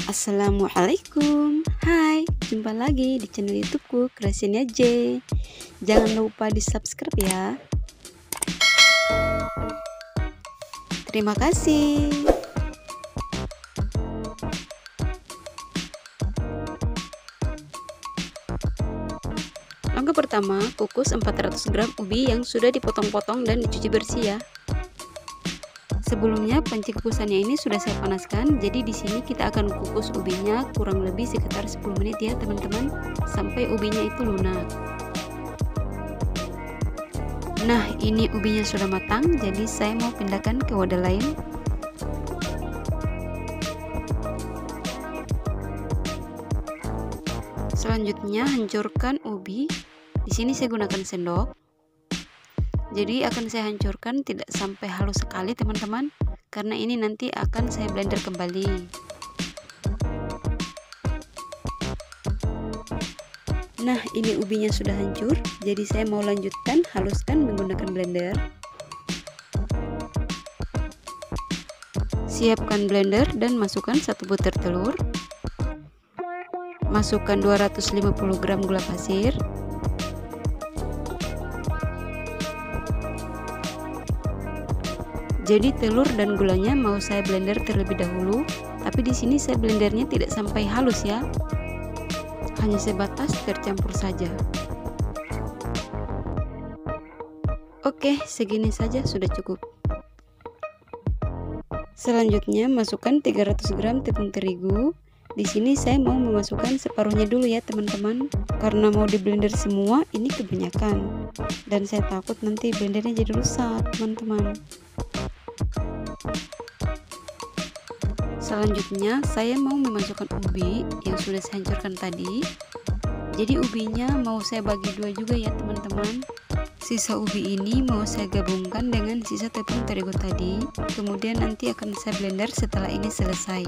Assalamualaikum. Hai, jumpa lagi di channel YouTubeku Kreasinya J. Jangan lupa di subscribe ya. Terima kasih. Langkah pertama, kukus 400 gram ubi yang sudah dipotong-potong dan dicuci bersih ya. Sebelumnya panci kukusannya ini sudah saya panaskan, jadi di sini kita akan kukus ubinya kurang lebih sekitar 10 menit ya teman-teman, sampai ubinya itu lunak. Nah, ini ubinya sudah matang, jadi saya mau pindahkan ke wadah lain. Selanjutnya hancurkan ubi. Di sini saya gunakan sendok. Jadi akan saya hancurkan tidak sampai halus sekali teman-teman, karena ini nanti akan saya blender kembali. Nah, ini ubinya sudah hancur, jadi saya mau lanjutkan haluskan menggunakan blender. Siapkan blender dan masukkan 1 butir telur. Masukkan 250 gram gula pasir. Jadi telur dan gulanya mau saya blender terlebih dahulu, tapi di sini saya blendernya tidak sampai halus ya. Hanya sebatas tercampur saja. Oke, segini saja sudah cukup. Selanjutnya masukkan 300 gram tepung terigu. Di sini saya mau memasukkan separuhnya dulu ya teman-teman, karena mau di blender semua ini kebanyakan. Dan saya takut nanti blendernya jadi rusak, teman-teman. Selanjutnya saya mau memasukkan ubi yang sudah saya hancurkan tadi. Jadi ubinya mau saya bagi dua juga ya teman-teman. Sisa ubi ini mau saya gabungkan dengan sisa tepung terigu tadi. Kemudian nanti akan saya blender setelah ini selesai.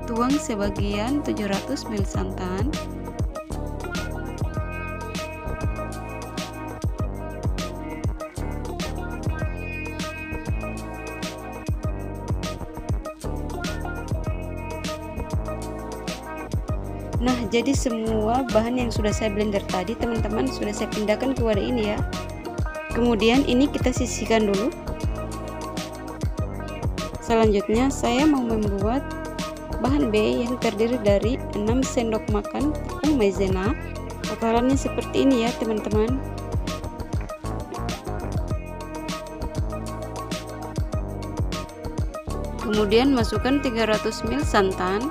Tuang sebagian 700 ml santan. Nah, jadi semua bahan yang sudah saya blender tadi teman-teman sudah saya pindahkan ke wadah ini ya. Kemudian ini kita sisihkan dulu. Selanjutnya saya mau membuat bahan B yang terdiri dari 6 sendok makan tepung maizena. Takarannya seperti ini ya teman-teman. Kemudian masukkan 300 ml santan.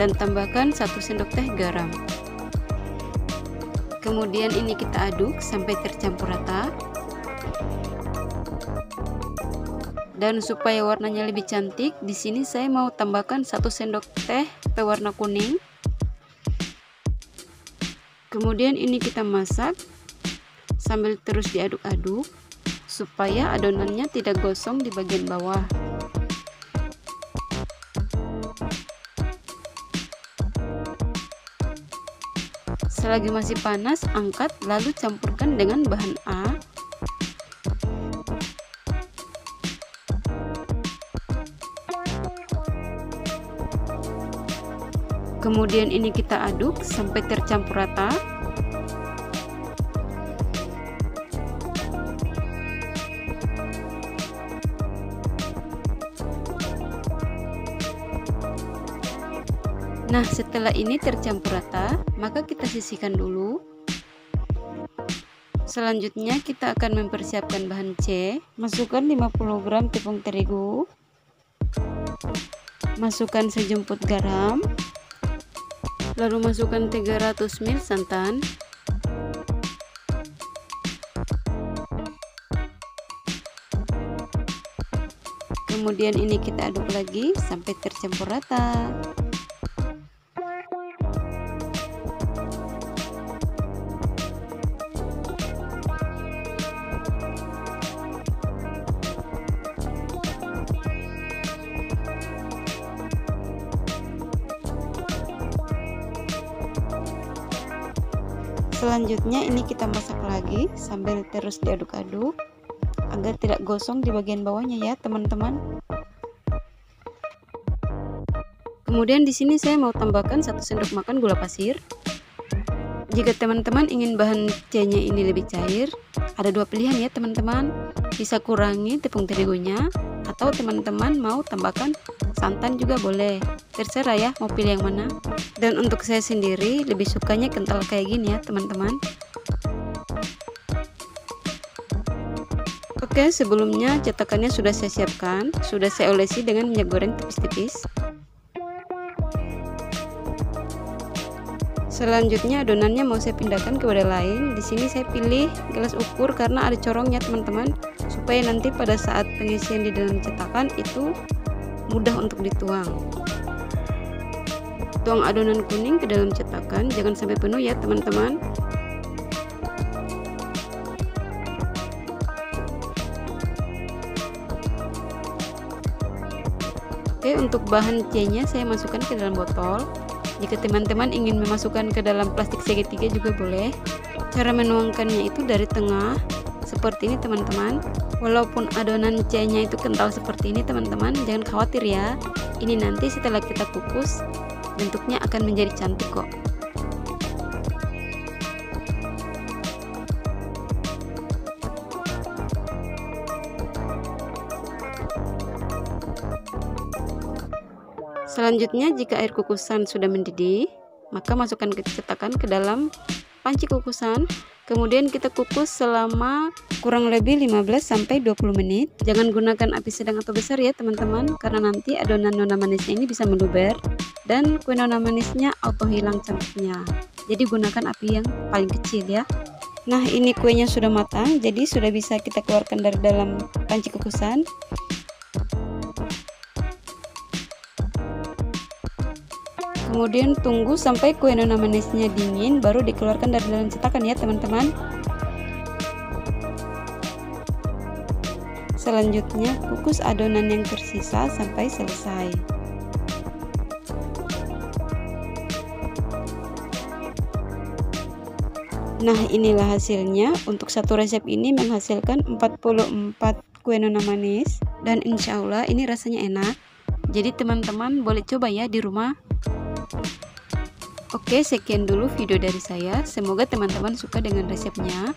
Dan tambahkan 1 sendok teh garam. Kemudian ini kita aduk sampai tercampur rata. Dan supaya warnanya lebih cantik, di sini saya mau tambahkan 1 sendok teh pewarna kuning. Kemudian ini kita masak sambil terus diaduk-aduk supaya adonannya tidak gosong di bagian bawah. Selagi masih panas, angkat lalu campurkan dengan bahan A. Kemudian ini kita aduk sampai tercampur rata. Nah, setelah ini tercampur rata, maka kita sisihkan dulu. Selanjutnya kita akan mempersiapkan bahan C. Masukkan 50 gram tepung terigu. Masukkan sejumput garam. Lalu masukkan 300 ml santan. Kemudian ini kita aduk lagi sampai tercampur rata. Selanjutnya ini kita masak lagi sambil terus diaduk-aduk agar tidak gosong di bagian bawahnya ya teman-teman. Kemudian di sini saya mau tambahkan 1 sendok makan gula pasir. Jika teman-teman ingin bahan C-nya ini lebih cair, ada 2 pilihan ya teman-teman. Bisa kurangi tepung terigunya, atau teman-teman mau tambahkan santan juga boleh. Terserah ya mau pilih yang mana. Dan untuk saya sendiri lebih sukanya kental kayak gini ya teman-teman. Oke, sebelumnya cetakannya sudah saya siapkan, sudah saya olesi dengan minyak goreng tipis-tipis. Selanjutnya adonannya mau saya pindahkan ke wadah lain. Di sini saya pilih gelas ukur karena ada corongnya teman-teman, supaya nanti pada saat pengisian di dalam cetakan itu mudah untuk dituang. Tuang adonan kuning ke dalam cetakan, jangan sampai penuh ya teman-teman. Oke, untuk bahan C-nya saya masukkan ke dalam botol. Jika teman-teman ingin memasukkan ke dalam plastik segitiga juga boleh. Cara menuangkannya itu dari tengah seperti ini teman-teman. Walaupun adonan C-nya itu kental seperti ini teman-teman, jangan khawatir ya. Ini nanti setelah kita kukus bentuknya akan menjadi cantik kok. Selanjutnya, jika air kukusan sudah mendidih, maka masukkan cetakan ke dalam panci kukusan. Kemudian kita kukus selama kurang lebih 15-20 menit. Jangan gunakan api sedang atau besar ya teman-teman, karena nanti adonan nona manisnya ini bisa meluber dan kue nona manisnya auto hilang cantiknya. Jadi gunakan api yang paling kecil ya. Nah, ini kuenya sudah matang, jadi sudah bisa kita keluarkan dari dalam panci kukusan. Kemudian tunggu sampai kue nona manisnya dingin, baru dikeluarkan dari dalam cetakan ya teman-teman. Selanjutnya kukus adonan yang tersisa sampai selesai. Nah, inilah hasilnya. Untuk satu resep ini menghasilkan 44 kue nona manis, dan insya Allah ini rasanya enak. Jadi teman-teman boleh coba ya di rumah. Oke, sekian dulu video dari saya. Semoga teman-teman suka dengan resepnya.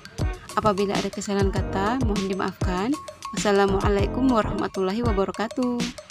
Apabila ada kesalahan kata, mohon dimaafkan. Wassalamualaikum warahmatullahi wabarakatuh.